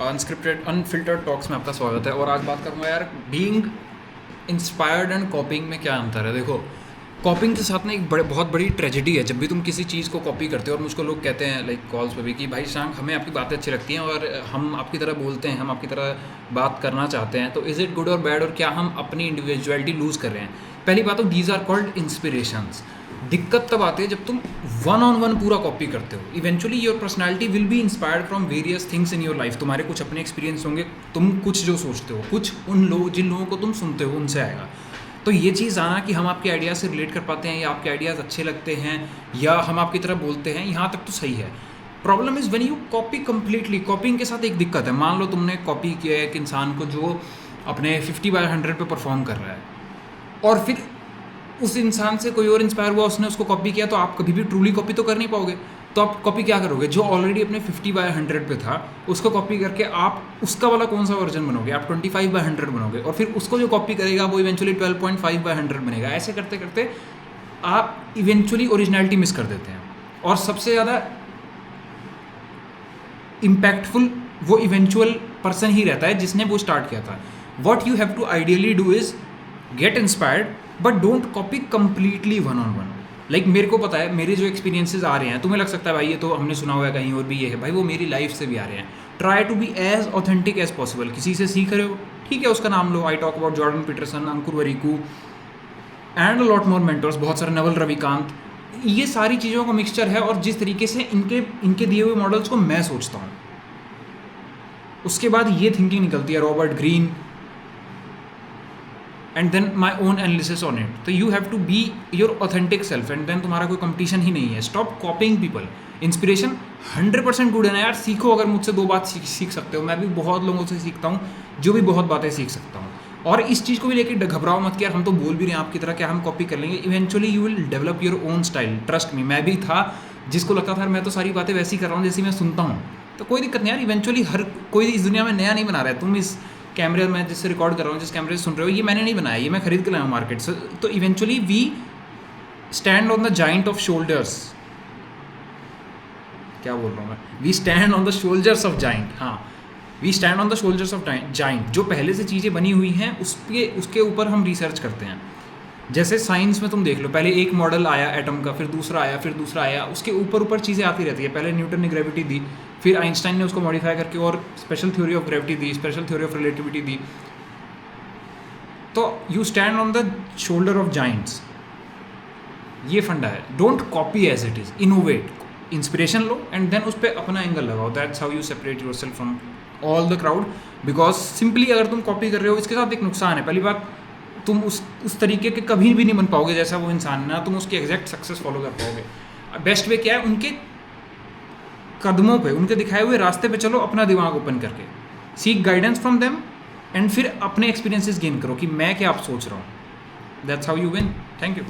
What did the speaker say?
Unscripted unfiltered talks में आपका स्वागत है। और आज बात करूँगा यार बीइंग इंस्पायर्ड एंड कॉपिंग में क्या अंतर है। देखो, कॉपिंग के साथ में एक बहुत बड़ी ट्रेजेडी है। जब भी तुम किसी चीज़ को कॉपी करते हो, और मुझको लोग कहते हैं लाइक कॉल्स पे भी कि भाई शांग हमें आपकी बातें अच्छी लगती हैं और हम आपकी तरह बोलते हैं, हम आपकी तरह बात करना चाहते हैं, तो इज़ इट गुड और बैड, और क्या हम अपनी इंडिविजुअलिटी लूज़ कर रहे हैं। पहली बात तो दीज आर कॉल्ड इंस्पिरेशंस। दिक्कत तब आती है जब तुम वन ऑन वन पूरा कॉपी करते हो। Eventually your personality will be inspired from various things in your life. तुम्हारे कुछ अपने एक्सपीरियंस होंगे, तुम कुछ जो सोचते हो, कुछ उन लोग जिन लोगों को तुम सुनते हो उनसे आएगा। तो ये चीज़ आना कि हम आपके आइडियाज़ से रिलेट कर पाते हैं या आपके आइडियाज़ अच्छे लगते हैं या हम आपकी तरह बोलते हैं, यहाँ तक तो सही है। Problem is when you copy completely. कॉपिंग के साथ एक दिक्कत है। मान लो तुमने कॉपी किया है एक इंसान को जो अपने 50/100 पे परफॉर्म कर रहा है, और फिर उस इंसान से कोई और इंस्पायर हुआ, उसने उसको कॉपी किया, तो आप कभी भी ट्रूली कॉपी तो कर नहीं पाओगे। तो आप कॉपी क्या करोगे? जो ऑलरेडी अपने 50/100 पे था उसको कॉपी करके आप उसका वाला कौन सा वर्जन बनोगे? आप 25/100 बनोगे, और फिर उसको जो कॉपी करेगा वो इवेंचुअली 12.5/100 बनेगा। ऐसे करते करते आप इवेंचुअली ओरिजिनलिटी मिस कर देते हैं। और सबसे ज़्यादा इम्पैक्टफुल वो इवेंचुअल पर्सन ही रहता है जिसने वो स्टार्ट किया था। What you have to ideally do is get inspired but don't copy completely one on one. Like मेरे को पता है, मेरे जो एक्सपीरियंसेस आ रहे हैं, तुम्हें लग सकता है भाई ये तो हमने सुना हुआ है कहीं और भी, ये है भाई, वो मेरी लाइफ से भी आ रहे हैं। Try to be as authentic as possible. किसी से सीख रहे हो, ठीक है, उसका नाम लो। I talk about Jordan Peterson, Ankur Warikoo and a lot more mentors, बहुत सारे, नवल रविकांत। ये सारी चीज़ों का मिक्सचर है, और जिस तरीके से इनके दिए हुए मॉडल्स को मैं सोचता हूँ, उसके बाद ये थिंकिंग निकलती है Robert Greene, and then my own analysis on it. तो you have to be your authentic self, and then तुम्हारा कोई कंपटीशन ही नहीं है। Stop copying people. Inspiration 100% good है ना यार, सीखो। अगर मुझसे 2 बात सीख सकते हो, मैं भी बहुत लोगों से सीखता हूँ, जो भी बहुत बातें सीख सकता हूँ। और इस चीज़ को भी लेकर घबराओ मत कि यार हम तो बोल भी रहे हैं आपकी तरह, क्या हम कॉपी कर लेंगे? Eventually you will develop your own style. Trust me, मैं भी था जिसको लगता था मैं तो सारी बातें वैसी कर रहा हूँ जैसी मैं सुनता हूँ। तो कोई दिक्कत नहीं यार, इवेंचुअली हर कोई इस दुनिया में नया नहीं बना रहा है। तुम इस कैमरे में जिससे रिकॉर्ड कर रहा हूँ, जिस कैमरे से सुन रहे हो, ये मैंने नहीं बनाया, ये मैं खरीद के लाया हूँ मार्केट से। तो eventually we stand on the giant of shoulders. क्या बोल रहा हूँ मैं? We stand on the shoulders of giant. हाँ, we stand on the shoulders of giant. जो पहले से चीज़ें बनी हुई हैं उसके ऊपर हम रिसर्च करते हैं। जैसे साइंस में तुम देख लो, पहले एक मॉडल आया एटम का, फिर दूसरा आया, फिर दूसरा आया, उसके ऊपर चीज़ें आती रहती है। पहले न्यूटन ने ग्रेविटी दी, फिर आइंस्टाइन ने उसको मॉडिफाई करके और स्पेशल थ्योरी ऑफ ग्रेविटी दी, स्पेशल थ्योरी ऑफ रिलेटिविटी दी। तो you stand on the shoulder of giants, ये फंडा है। Don't copy as it is, innovate. Inspiration लो एंड देन उस पर अपना एंगल लगाओ। That's how you separate yourself from all the crowd. Because simply अगर तुम कॉपी कर रहे हो, इसके साथ एक नुकसान है। पहली बात, तुम उस तरीके के कभी भी नहीं बन पाओगे जैसा वो इंसान है, ना तुम उसकी एग्जैक्ट सक्सेस फॉलो कर पाओगे। बेस्ट वे क्या है? उनके कदमों पे, उनके दिखाए हुए रास्ते पे चलो, अपना दिमाग ओपन करके seek guidance from them, and फिर अपने एक्सपीरियंसेस गेन करो कि मैं क्या आप सोच रहा हूँ। That's how you win. Thank you.